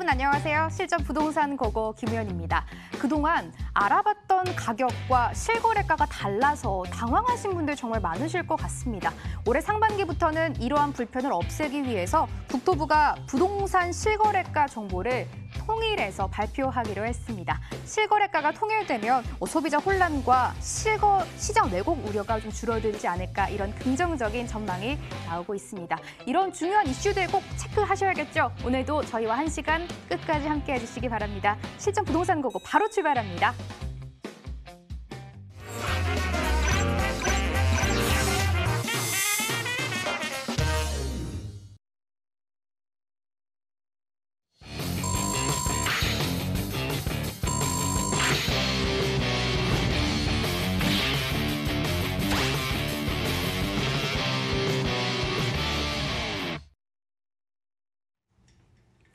여러분 안녕하세요. 실전 부동산 고고 김우연입니다. 그동안 알아봤던 가격과 실거래가가 달라서 당황하신 분들 정말 많으실 것 같습니다. 올해 상반기부터는 이러한 불편을 없애기 위해서 국토부가 부동산 실거래가 정보를 통일해서 발표하기로 했습니다. 실거래가가 통일되면 소비자 혼란과 시장 왜곡 우려가 좀 줄어들지 않을까 이런 긍정적인 전망이 나오고 있습니다. 이런 중요한 이슈들 꼭 체크하셔야겠죠. 오늘도 저희와 1시간 끝까지 함께해 주시기 바랍니다. 실전 부동산 고고 바로 출발합니다.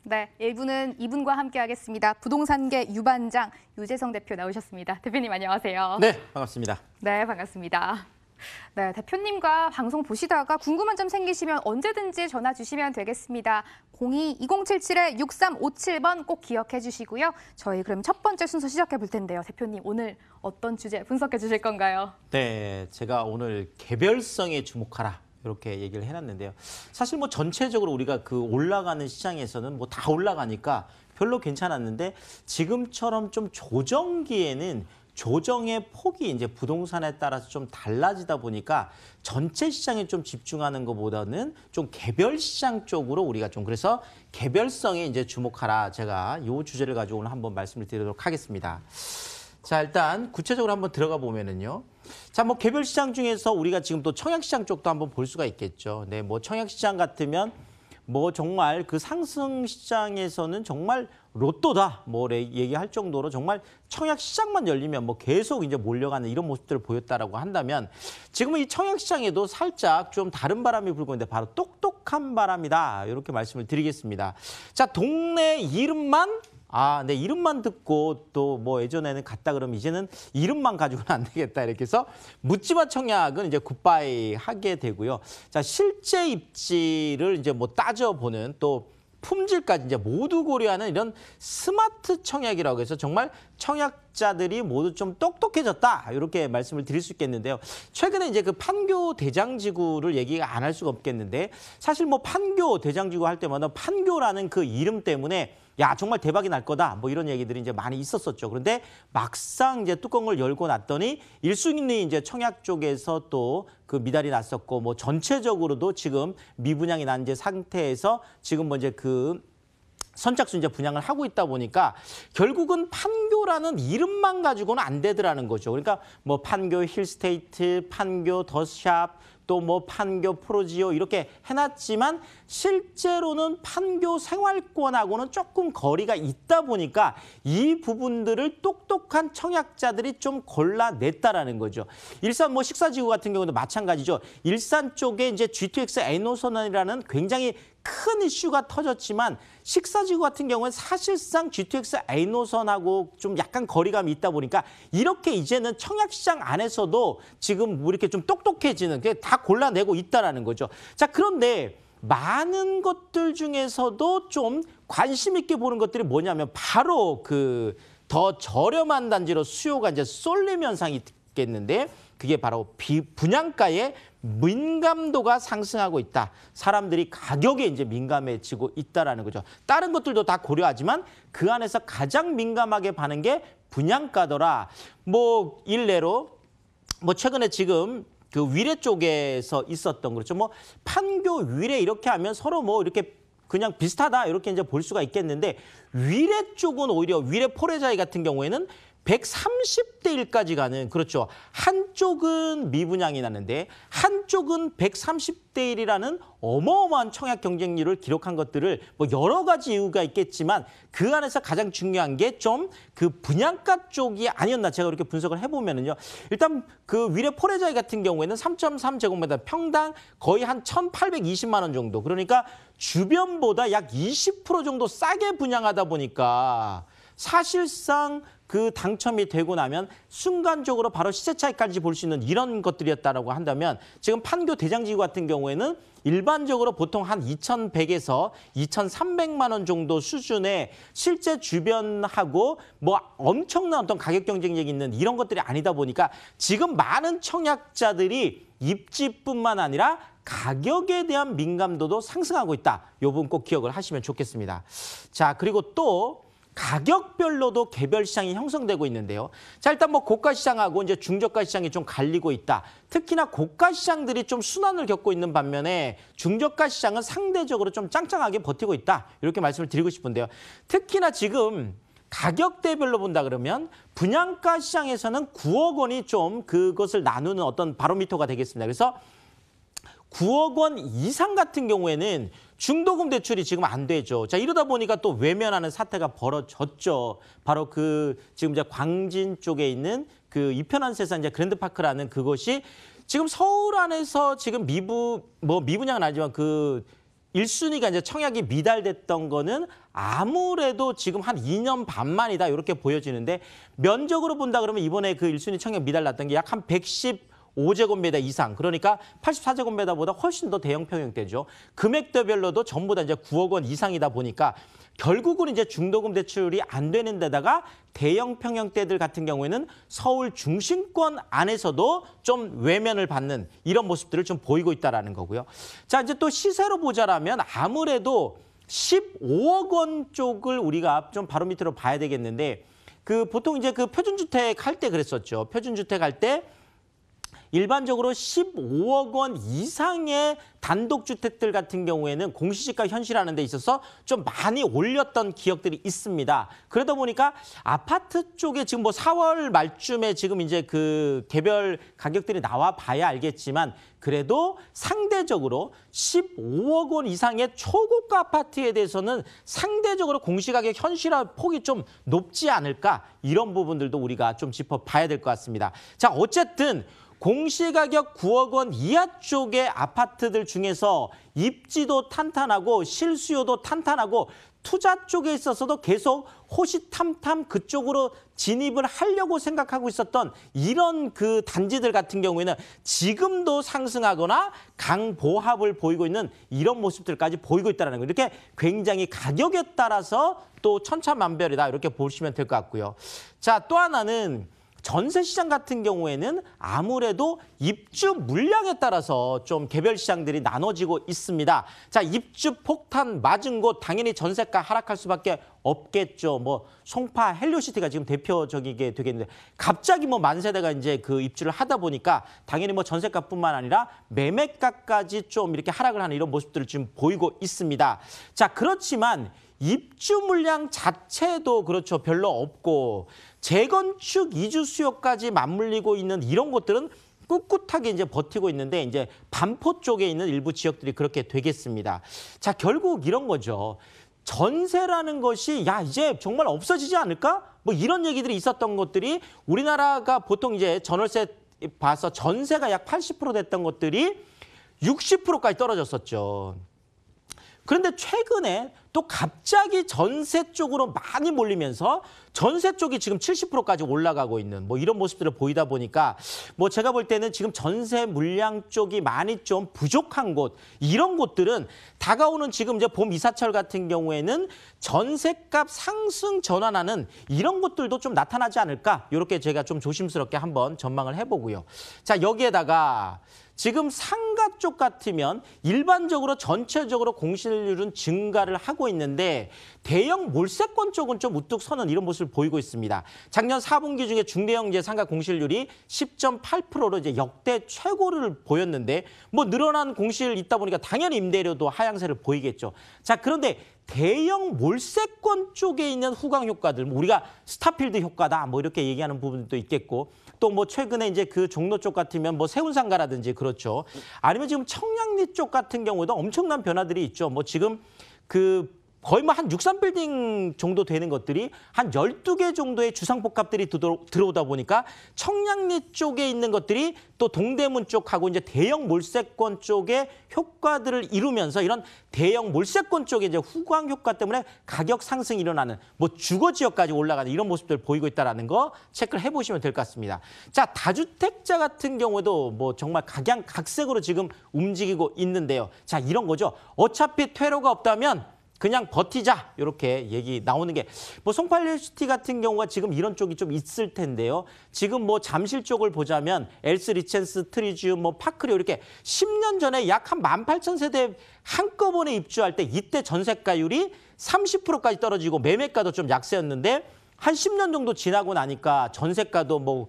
네, 1부는 이분과 함께하겠습니다. 부동산계 유반장 유재성 대표 나오셨습니다. 대표님 안녕하세요. 네, 반갑습니다. 네, 반갑습니다. 네, 대표님과 방송 보시다가 궁금한 점 생기시면 언제든지 전화 주시면 되겠습니다. 02-2077-6357번 꼭 기억해 주시고요. 저희 그럼 첫 번째 순서 시작해 볼 텐데요. 대표님, 오늘 어떤 주제 분석해 주실 건가요? 네, 제가 오늘 개별성에 주목하라. 이렇게 얘기를 해놨는데요. 사실 뭐 전체적으로 우리가 그 올라가는 시장에서는 뭐 다 올라가니까 별로 괜찮았는데 지금처럼 좀 조정기에는 조정의 폭이 이제 부동산에 따라서 좀 달라지다 보니까 전체 시장에 좀 집중하는 것보다는 좀 개별 시장 쪽으로 우리가 좀 그래서 개별성에 이제 주목하라. 제가 이 주제를 가지고 오늘 한번 말씀을 드리도록 하겠습니다. 자, 일단 구체적으로 한번 들어가 보면은요. 자, 뭐 개별 시장 중에서 우리가 지금 또 청약 시장 쪽도 한번 볼 수가 있겠죠. 네, 뭐 청약 시장 같으면 뭐 정말 그 상승 시장에서는 정말 로또다 뭐 얘기할 정도로 정말 청약 시장만 열리면 뭐 계속 이제 몰려가는 이런 모습들을 보였다라고 한다면 지금은 이 청약 시장에도 살짝 좀 다른 바람이 불고 있는데 바로 똑똑한 바람이다. 이렇게 말씀을 드리겠습니다. 자, 동네 이름만 네, 이름만 듣고 또 뭐 예전에는 갔다 그러면 이제는 이름만 가지고는 안 되겠다. 이렇게 해서 묻지마 청약은 이제 굿바이 하게 되고요. 자, 실제 입지를 이제 뭐 따져보는 또 품질까지 이제 모두 고려하는 이런 스마트 청약이라고 해서 정말 청약자들이 모두 좀 똑똑해졌다. 이렇게 말씀을 드릴 수 있겠는데요. 최근에 이제 그 판교 대장지구를 얘기가 안 할 수가 없겠는데 사실 뭐 판교 대장지구 할 때마다 판교라는 그 이름 때문에 야, 정말 대박이 날 거다. 뭐 이런 얘기들이 이제 많이 있었었죠. 그런데 막상 이제 뚜껑을 열고 났더니 1순위 이제 청약 쪽에서 또 그 미달이 났었고 뭐 전체적으로도 지금 미분양이 난 이제 상태에서 지금 뭐 이제 그 선착순 이제 분양을 하고 있다 보니까 결국은 판교라는 이름만 가지고는 안 되더라는 거죠. 그러니까 뭐 판교 힐스테이트, 판교 더샵, 또 뭐 판교 프로지오 이렇게 해놨지만 실제로는 판교 생활권하고는 조금 거리가 있다 보니까 이 부분들을 똑똑한 청약자들이 좀 골라냈다라는 거죠. 일산 뭐 식사지구 같은 경우도 마찬가지죠. 일산 쪽에 이제 GTX N호선이라는 굉장히 큰 이슈가 터졌지만 식사지구 같은 경우는 사실상 GTX N호선하고 좀 약간 거리감이 있다 보니까 이렇게 이제는 청약시장 안에서도 지금 뭐 이렇게 좀 똑똑해지는 게 다 골라내고 있다라는 거죠. 자, 그런데 많은 것들 중에서도 좀 관심 있게 보는 것들이 뭐냐면 바로 그 더 저렴한 단지로 수요가 이제 쏠림 현상이 있겠는데 그게 바로 분양가의 민감도가 상승하고 있다. 사람들이 가격에 이제 민감해지고 있다라는 거죠. 다른 것들도 다 고려하지만 그 안에서 가장 민감하게 파는 게 분양가더라. 뭐 일례로 뭐 최근에 지금 그 위례 쪽에서 있었던 그렇죠. 뭐 판교 위례 이렇게 하면 서로 뭐 이렇게 그냥 비슷하다 이렇게 이제 볼 수가 있겠는데 위례 쪽은 오히려 위례 포레자이 같은 경우에는 130대 1까지 가는 그렇죠. 한쪽은 미분양이 나는데 한쪽은 130대 1이라는 어마어마한 청약 경쟁률을 기록한 것들을 뭐 여러 가지 이유가 있겠지만 그 안에서 가장 중요한 게 좀 그 분양가 쪽이 아니었나 제가 그렇게 분석을 해보면은요. 일단 그 위례 포레자이 같은 경우에는 3.3제곱미터 평당 거의 한 1,820만 원 정도. 그러니까 주변보다 약 20% 정도 싸게 분양하다 보니까 사실상 그 당첨이 되고 나면 순간적으로 바로 시세 차익까지 볼 수 있는 이런 것들이었다라고 한다면 지금 판교 대장지구 같은 경우에는 일반적으로 보통 한 2,100에서 2,300만 원 정도 수준의 실제 주변하고 뭐 엄청난 어떤 가격 경쟁력이 있는 이런 것들이 아니다 보니까 지금 많은 청약자들이 입지뿐만 아니라 가격에 대한 민감도도 상승하고 있다. 이 부분 꼭 기억을 하시면 좋겠습니다. 자, 그리고 또 가격별로도 개별 시장이 형성되고 있는데요. 자, 일단 뭐 고가 시장하고 이제 중저가 시장이 좀 갈리고 있다. 특히나 고가 시장들이 좀 순환을 겪고 있는 반면에 중저가 시장은 상대적으로 좀 짱짱하게 버티고 있다. 이렇게 말씀을 드리고 싶은데요. 특히나 지금 가격대별로 본다 그러면 분양가 시장에서는 9억 원이 좀 그것을 나누는 어떤 바로미터가 되겠습니다. 그래서 9억 원 이상 같은 경우에는 중도금 대출이 지금 안 되죠. 자, 이러다 보니까 또 외면하는 사태가 벌어졌죠. 바로 그 지금 이제 광진 쪽에 있는 그 이편한 세상 이제 그랜드파크라는 그것이 지금 서울 안에서 지금 미분양은 아니지만 그 1순위가 이제 청약이 미달됐던 거는 아무래도 지금 한 2년 반 만이다 이렇게 보여지는데 면적으로 본다 그러면 이번에 그 1순위 청약 미달났던 게 약 한 115제곱미터 이상, 그러니까 84제곱미터보다 훨씬 더 대형 평형대죠. 금액대별로도 전부 다 이제 9억 원 이상이다 보니까 결국은 이제 중도금 대출이 안 되는 데다가 대형 평형대들 같은 경우에는 서울 중심권 안에서도 좀 외면을 받는 이런 모습들을 좀 보이고 있다라는 거고요. 자, 이제 또 시세로 보자라면 아무래도 15억 원 쪽을 우리가 좀 바로미터로 봐야 되겠는데 그 보통 이제 그 표준주택 할 때 그랬었죠. 표준주택 할 때 일반적으로 15억 원 이상의 단독주택들 같은 경우에는 공시지가 현실화하는 데 있어서 좀 많이 올렸던 기억들이 있습니다. 그러다 보니까 아파트 쪽에 지금 뭐 4월 말쯤에 지금 이제 그 개별 가격들이 나와 봐야 알겠지만 그래도 상대적으로 15억 원 이상의 초고가 아파트에 대해서는 상대적으로 공시가격 현실화 폭이 좀 높지 않을까, 이런 부분들도 우리가 좀 짚어봐야 될 것 같습니다. 자, 어쨌든 공시가격 9억 원 이하 쪽의 아파트들 중에서 입지도 탄탄하고 실수요도 탄탄하고 투자 쪽에 있어서도 계속 호시탐탐 그쪽으로 진입을 하려고 생각하고 있었던 이런 그 단지들 같은 경우에는 지금도 상승하거나 강보합을 보이고 있는 이런 모습들까지 보이고 있다는 거예요. 이렇게 굉장히 가격에 따라서 또 천차만별이다 이렇게 보시면 될 것 같고요. 자, 또 하나는 전세 시장 같은 경우에는 아무래도 입주 물량에 따라서 좀 개별 시장들이 나눠지고 있습니다. 자, 입주 폭탄 맞은 곳 당연히 전세가 하락할 수밖에 없겠죠. 뭐 송파 헬리오시티가 지금 대표적이게 되겠는데 갑자기 뭐 만세대가 이제 그 입주를 하다 보니까 당연히 뭐 전세가뿐만 아니라 매매가까지 좀 이렇게 하락을 하는 이런 모습들을 지금 보이고 있습니다. 자, 그렇지만 입주 물량 자체도 그렇죠. 별로 없고 재건축 이주 수요까지 맞물리고 있는 이런 곳들은 꿋꿋하게 이제 버티고 있는데 이제 반포 쪽에 있는 일부 지역들이 그렇게 되겠습니다. 자, 결국 이런 거죠. 전세라는 것이 야 이제 정말 없어지지 않을까? 뭐 이런 얘기들이 있었던 것들이 우리나라가 보통 이제 전월세 봐서 전세가 약 80% 됐던 것들이 60%까지 떨어졌었죠. 그런데 최근에 또 갑자기 전세 쪽으로 많이 몰리면서 전세 쪽이 지금 70%까지 올라가고 있는 뭐 이런 모습들을 보이다 보니까 뭐 제가 볼 때는 지금 전세 물량 쪽이 많이 좀 부족한 곳, 이런 곳들은 다가오는 지금 이제 봄 이사철 같은 경우에는 전세값 상승 전환하는 이런 것들도 좀 나타나지 않을까, 이렇게 제가 좀 조심스럽게 한번 전망을 해보고요. 자, 여기에다가 지금 상가 쪽 같으면 일반적으로 전체적으로 공실률은 증가를 하고 있는데 대형 몰세권 쪽은 좀 우뚝 서는 이런 모습을 보이고 있습니다. 작년 4분기 중에 중대형 이제 상가 공실률이 10.8%로 이제 역대 최고를 보였는데 뭐 늘어난 공실 있다 보니까 당연히 임대료도 하향세를 보이겠죠. 자, 그런데 대형 몰세권 쪽에 있는 후광 효과들, 뭐 우리가 스타필드 효과다 뭐 이렇게 얘기하는 부분도 있겠고, 또 뭐 최근에 이제 그 종로 쪽 같으면 뭐 세운상가라든지 그렇죠. 아니면 지금 청량리 쪽 같은 경우도 엄청난 변화들이 있죠. 뭐 지금 그 거의 뭐 한 63빌딩 정도 되는 것들이 한 12개 정도의 주상복합들이 들어오다 보니까 청량리 쪽에 있는 것들이 또 동대문 쪽하고 이제 대형 몰세권 쪽에 효과들을 이루면서 이런 대형 몰세권 쪽에 이제 후광 효과 때문에 가격 상승이 일어나는 뭐 주거 지역까지 올라가는 이런 모습들 보이고 있다라는 거 체크를 해보시면 될 것 같습니다. 자, 다주택자 같은 경우에도 뭐 정말 각양각색으로 지금 움직이고 있는데요. 자, 이런 거죠. 어차피 퇴로가 없다면 그냥 버티자 이렇게 얘기 나오는 게 뭐 송팔리시티 같은 경우가 지금 이런 쪽이 좀 있을 텐데요. 지금 뭐 잠실 쪽을 보자면 엘스 리첸스 트리지움 뭐 파크리오 이렇게 10년 전에 약 한 18,000세대 한꺼번에 입주할 때 이때 전세가율이 30%까지 떨어지고 매매가도 좀 약세였는데 한 10년 정도 지나고 나니까 전세가도 뭐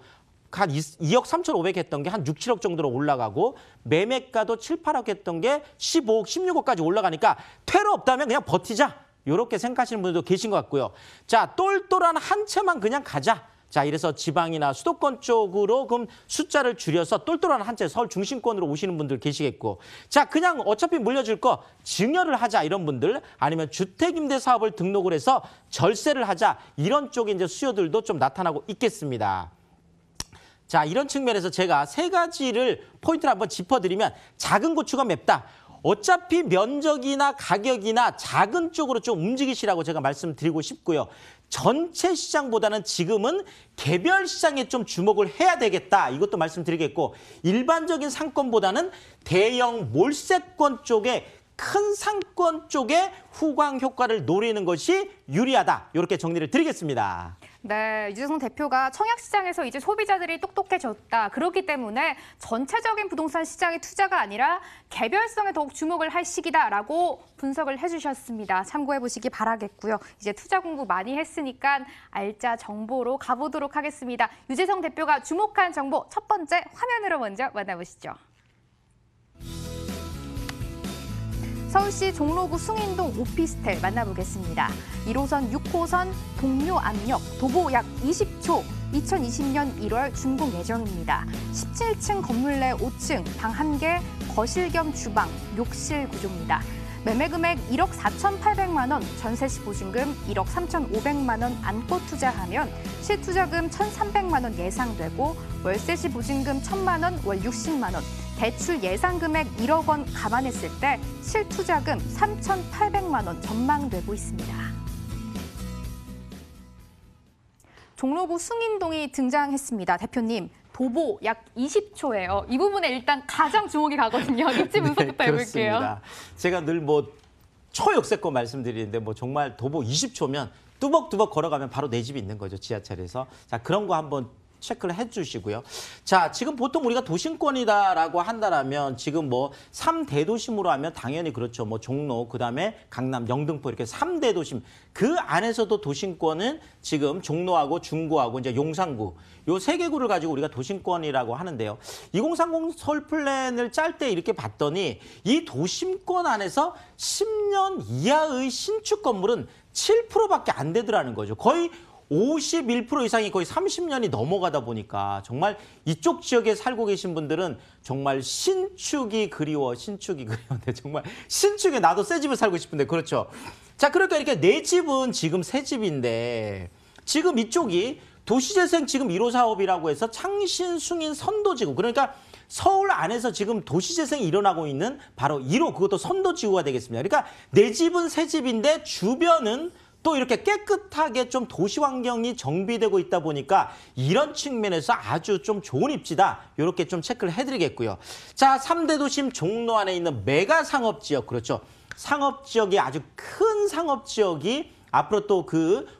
한 2억 3,500 했던 게 한 6, 7억 정도로 올라가고 매매가도 7, 8억 했던 게 15억, 16억까지 올라가니까 퇴로 없다면 그냥 버티자. 이렇게 생각하시는 분들도 계신 것 같고요. 자, 똘똘한 한 채만 그냥 가자. 자, 이래서 지방이나 수도권 쪽으로 그럼 숫자를 줄여서 똘똘한 한 채 서울 중심권으로 오시는 분들 계시겠고. 자, 그냥 어차피 물려줄 거 증여를 하자 이런 분들 아니면 주택임대 사업을 등록을 해서 절세를 하자 이런 쪽에 이제 수요들도 좀 나타나고 있겠습니다. 자, 이런 측면에서 제가 세 가지를 포인트를 한번 짚어드리면 작은 고추가 맵다. 어차피 면적이나 가격이나 작은 쪽으로 좀 움직이시라고 제가 말씀드리고 싶고요. 전체 시장보다는 지금은 개별 시장에 좀 주목을 해야 되겠다. 이것도 말씀드리겠고 일반적인 상권보다는 대형 몰세권 쪽에 큰 상권 쪽에 후광 효과를 노리는 것이 유리하다. 이렇게 정리를 드리겠습니다. 네, 유재성 대표가 청약시장에서 이제 소비자들이 똑똑해졌다. 그렇기 때문에 전체적인 부동산 시장의 투자가 아니라 개별성에 더욱 주목을 할 시기다라고 분석을 해주셨습니다. 참고해보시기 바라겠고요. 이제 투자 공부 많이 했으니까 알짜 정보로 가보도록 하겠습니다. 유재성 대표가 주목한 정보 첫 번째 화면으로 먼저 만나보시죠. 서울시 종로구 숭인동 오피스텔 만나보겠습니다. 1호선 6호선 동묘 압력 도보 약 20초 2020년 1월 준공 예정입니다. 17층 건물 내 5층 방 1개 거실 겸 주방 욕실 구조입니다. 매매 금액 1억 4,800만 원, 전세 시 보증금 1억 3,500만 원 안고 투자하면 실투자금 1,300만 원 예상되고 월세 시 보증금 1,000만 원, 월 60만 원, 대출 예상 금액 1억 원 감안했을 때 실투자금 3,800만 원 전망되고 있습니다. 종로구 숭인동이 등장했습니다. 대표님, 도보 약 20초예요. 이 부분에 일단 가장 주목이 가거든요. 입지 분석부터 해볼게요. 그렇습니다. 제가 늘 뭐 초역세권 말씀드리는데 뭐 정말 도보 20초면 뚜벅뚜벅 걸어가면 바로 내 집이 있는 거죠. 지하철에서. 자, 그런 거 한번 체크를 해주시고요. 자, 지금 보통 우리가 도심권이다라고 한다라면 지금 뭐 3대도심으로 하면 당연히 그렇죠. 뭐 종로, 그다음에 강남, 영등포 이렇게 3대 도심. 그 안에서도 도심권은 지금 종로하고 중구하고 이제 용산구 요 세 개 구를 가지고 우리가 도심권이라고 하는데요. 2030 서울 플랜을 짤 때 이렇게 봤더니 이 도심권 안에서 10년 이하의 신축 건물은 7%밖에 안 되더라는 거죠. 거의 51% 이상이 거의 30년이 넘어가다 보니까 정말 이쪽 지역에 살고 계신 분들은 정말 신축이 그리워, 신축이 그리운데 정말 신축에 나도 새 집에 살고 싶은데 그렇죠. 자, 그러니까 이렇게 내 집은 지금 새 집인데 지금 이쪽이 도시재생 지금 1호 사업이라고 해서 창신, 숭인, 선도지구 그러니까 서울 안에서 지금 도시재생이 일어나고 있는 바로 1호 그것도 선도지구가 되겠습니다. 그러니까 내 집은 새 집인데 주변은 또 이렇게 깨끗하게 좀 도시 환경이 정비되고 있다 보니까 이런 측면에서 아주 좀 좋은 입지다. 이렇게 좀 체크를 해드리겠고요. 자, 3대 도심 종로 안에 있는 메가 상업지역 그렇죠. 상업지역이 아주 큰 상업지역이 앞으로 또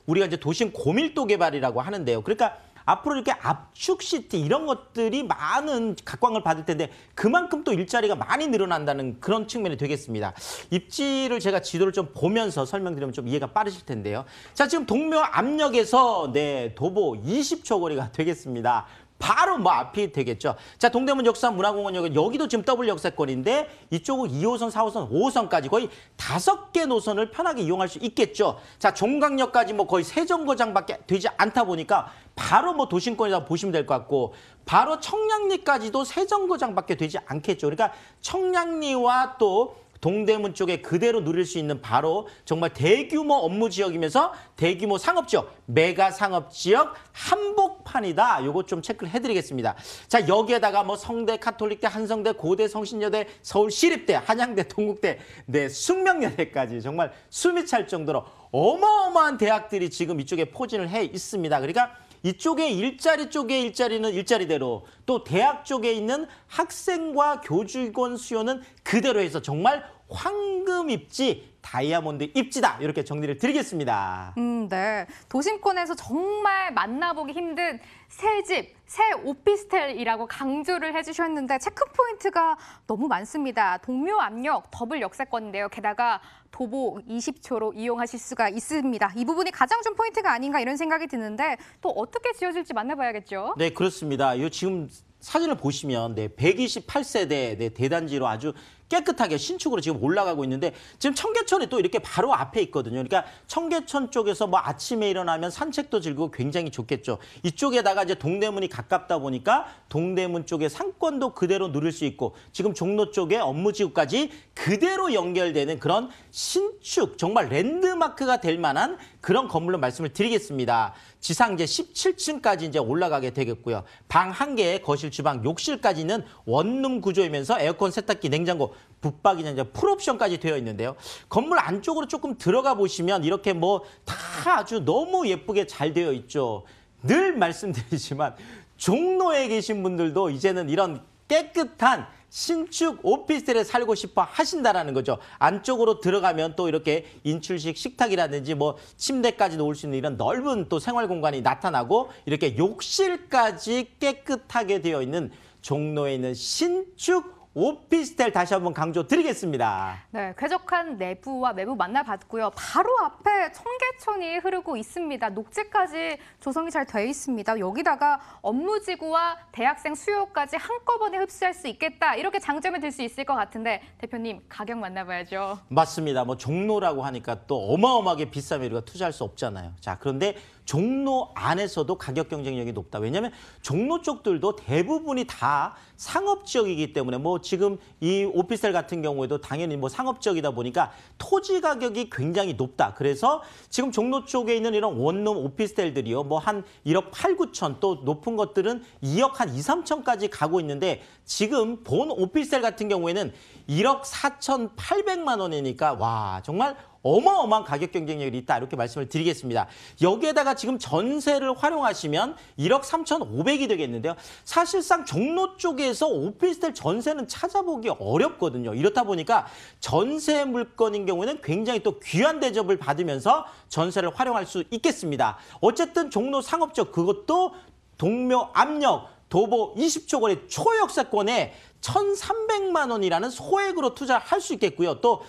우리가 이제 도심 고밀도 개발이라고 하는데요. 그러니까 앞으로 이렇게 압축시티 이런 것들이 많은 각광을 받을 텐데 그만큼 또 일자리가 많이 늘어난다는 그런 측면이 되겠습니다. 입지를 제가 지도를 좀 보면서 설명드리면 좀 이해가 빠르실 텐데요. 자, 지금 동묘 압력에서 도보 20초 거리가 되겠습니다. 바로 뭐 앞이 되겠죠. 자, 동대문 역사 문화공원역 여기도 지금 더블 역세권인데 이쪽은 2호선, 4호선, 5호선까지 거의 5개 노선을 편하게 이용할 수 있겠죠. 자, 종강역까지 뭐 거의 세 정거장밖에 되지 않다 보니까 바로 뭐 도심권이라고 보시면 될 것 같고 바로 청량리까지도 세 정거장밖에 되지 않겠죠. 그러니까 청량리와 또 동대문 쪽에 그대로 누릴 수 있는 바로 정말 대규모 업무 지역이면서 대규모 상업 지역, 메가 상업 지역 한복판이다. 요거 좀 체크를 해드리겠습니다. 자, 여기에다가 뭐 성대, 카톨릭대, 한성대, 고대, 성신여대, 서울시립대, 한양대, 동국대, 네, 숙명여대까지 정말 숨이 찰 정도로 어마어마한 대학들이 지금 이쪽에 포진을 해 있습니다. 그러니까 이쪽에 일자리 쪽에 일자리는 일자리대로 또 대학 쪽에 있는 학생과 교직원 수요는 그대로 해서 정말 황금 입지, 다이아몬드 입지다. 이렇게 정리를 드리겠습니다. 네. 도심권에서 정말 만나보기 힘든 새 집, 새 오피스텔이라고 강조를 해주셨는데 체크포인트가 너무 많습니다. 동묘압력 더블 역세권인데요. 게다가 도보 20초로 이용하실 수가 있습니다. 이 부분이 가장 좀 포인트가 아닌가 이런 생각이 드는데 또 어떻게 지어질지 만나봐야겠죠. 네, 그렇습니다. 이 지금 사진을 보시면 128세대 대단지로 아주 깨끗하게 신축으로 지금 올라가고 있는데 지금 청계천이 또 이렇게 바로 앞에 있거든요. 그러니까 청계천 쪽에서 뭐 아침에 일어나면 산책도 즐기고 굉장히 좋겠죠. 이쪽에다가 이제 동대문이 가깝다 보니까 동대문 쪽의 상권도 그대로 누릴 수 있고 지금 종로 쪽에 업무지구까지 그대로 연결되는 그런 신축, 정말 랜드마크가 될 만한 그런 건물로 말씀을 드리겠습니다. 지상 이제 17층까지 이제 올라가게 되겠고요. 방 1개, 거실, 주방, 욕실까지는 원룸 구조이면서 에어컨, 세탁기, 냉장고, 붙박이나 이제 풀옵션까지 되어 있는데요. 건물 안쪽으로 조금 들어가 보시면 이렇게 뭐 다 아주 너무 예쁘게 잘 되어 있죠. 늘 말씀드리지만 종로에 계신 분들도 이제는 이런 깨끗한 신축 오피스텔에 살고 싶어 하신다라는 거죠. 안쪽으로 들어가면 또 이렇게 인출식 식탁이라든지 뭐 침대까지 놓을 수 있는 이런 넓은 또 생활 공간이 나타나고 이렇게 욕실까지 깨끗하게 되어 있는 종로에 있는 신축 오피스텔 다시 한번 강조드리겠습니다. 네, 쾌적한 내부와 외부 만나봤고요. 바로 앞에 청계천이 흐르고 있습니다. 녹지까지 조성이 잘 돼 있습니다. 여기다가 업무지구와 대학생 수요까지 한꺼번에 흡수할 수 있겠다. 이렇게 장점이 될 수 있을 것 같은데 대표님 가격 만나봐야죠. 맞습니다. 뭐 종로라고 하니까 또 어마어마하게 비싸면 우리가 투자할 수 없잖아요. 자, 그런데 종로 안에서도 가격 경쟁력이 높다. 왜냐하면 종로 쪽들도 대부분이 다 상업 지역이기 때문에 뭐 지금 이 오피스텔 같은 경우에도 당연히 뭐 상업 지역이다 보니까 토지 가격이 굉장히 높다. 그래서 지금 종로 쪽에 있는 이런 원룸 오피스텔들이요. 뭐 한 1억 8, 9천 또 높은 것들은 2억 한 2, 3천까지 가고 있는데 지금 본 오피스텔 같은 경우에는 1억 4,800만 원이니까 와 정말 어마어마한 가격 경쟁력이 있다 이렇게 말씀을 드리겠습니다. 여기에다가 지금 전세를 활용하시면 1억 3,500이 되겠는데요. 사실상 종로 쪽에서 오피스텔 전세는 찾아보기 어렵거든요. 이렇다 보니까 전세 물건인 경우에는 굉장히 또 귀한 대접을 받으면서 전세를 활용할 수 있겠습니다. 어쨌든 종로 상업적 그것도 동묘압력 도보 20초 거리 초역세권에 1,300만 원이라는 소액으로 투자할 수 있겠고요. 또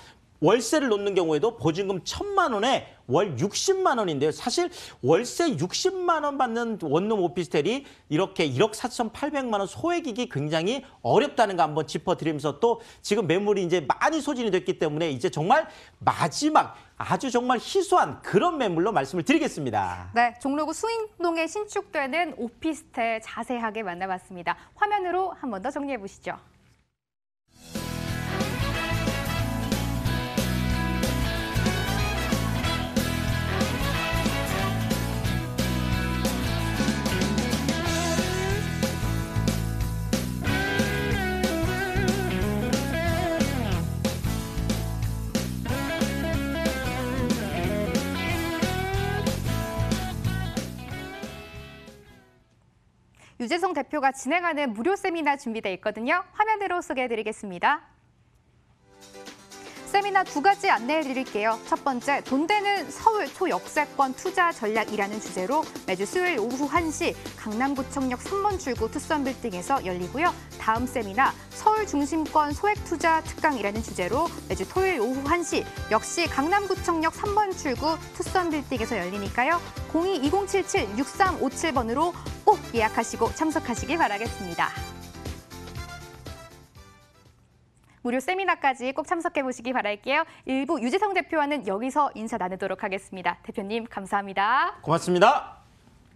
월세를 놓는 경우에도 보증금 1,000만 원에 월 60만 원인데요. 사실 월세 60만 원 받는 원룸 오피스텔이 이렇게 1억 4,800만 원 소액이기 굉장히 어렵다는 거 한번 짚어드리면서 또 지금 매물이 이제 많이 소진이 됐기 때문에 이제 정말 마지막 아주 정말 희소한 그런 매물로 말씀을 드리겠습니다. 네, 종로구 수인동에 신축되는 오피스텔 자세하게 만나봤습니다. 화면으로 한 번 더 정리해 보시죠. 유재성 대표가 진행하는 무료 세미나 준비되어 있거든요. 화면으로 소개해드리겠습니다. 세미나 2가지 안내해 드릴게요. 첫 번째, 돈 되는 서울 초역세권 투자 전략이라는 주제로 매주 수요일 오후 1시 강남구청역 3번 출구 투썸빌딩에서 열리고요. 다음 세미나, 서울 중심권 소액 투자 특강이라는 주제로 매주 토요일 오후 1시 역시 강남구청역 3번 출구 투썸빌딩에서 열리니까요. 02-2077-6357번으로 꼭 예약하시고 참석하시길 바라겠습니다. 무료 세미나까지 꼭 참석해 보시기 바랄게요. 일부 유재성 대표와는 여기서 인사 나누도록 하겠습니다. 대표님 감사합니다. 고맙습니다.